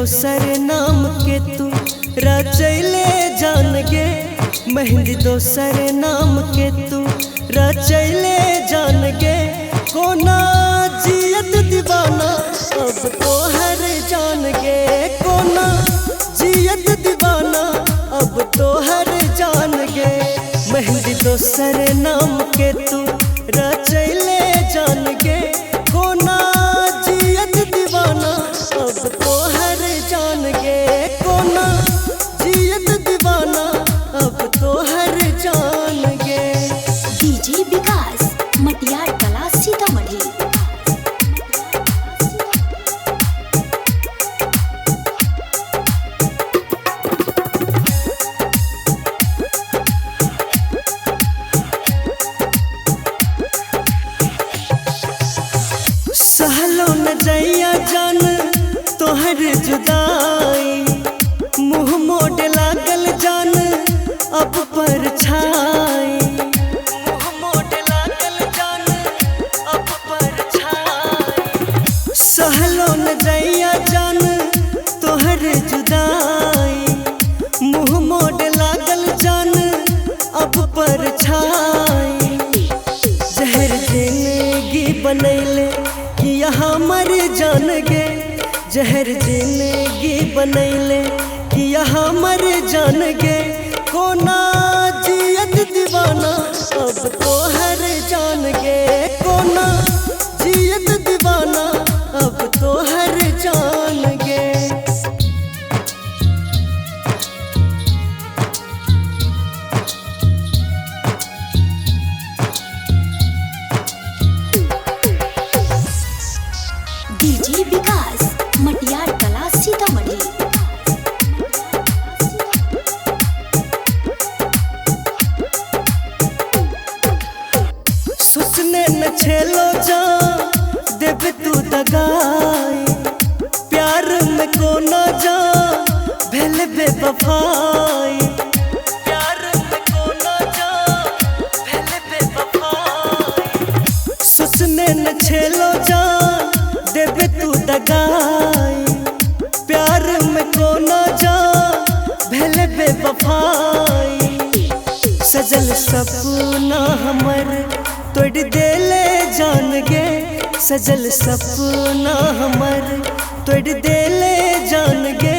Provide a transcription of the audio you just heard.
दोसर नाम के तू रचैले जान गे। मेहंदी दोसर नाम के तू रचैले जान गे। कोना जियत दीवाना अब तो हर जान गे। कोना जियत दीवाना अब तो हर जान गे। मेहंदी दोसर नाम के तू रचैले जान गे। कोना जियत दीवाना अब तो हर जान गे। कोना जियत दीवाना अब तो हर जान गे। डीजे विकास मटियार कला सीतामढ़ी। सहलो न जैया जान तोहर जुदाई। मुँह मोड़ लागल जान अब पर छाई। मुँह मोड़ लागल जान अब पर छाई। सहलो न जैया जान तोहर जुदाई। मुँह मोड़ लागल जान अब पर छाई। जहर जिंदगी बनैले कि यहाँ मर जान गे। जहर जिंदगी बनैले कि यहाँ मर जान गे। कोना जियत दीवाना अब तो हर जान गे। कोना जियत दीवाना अब तो हर जान गे। डीजे विकास मटियार कला सीतामढ़ी। सोचने न छेलो जा देव तू दगाई। प्यार में कोना जा भेल बेवफाई। प्यार में कोना जा भेल बेवफाई। सोचने न छेलो जा देव तू दगाई। प्यार में कोना जा भेल बेवफाई। सजल सपना हमर तोड़ देले जान गे। सजल सपना हमर तोड़ देले जान गे।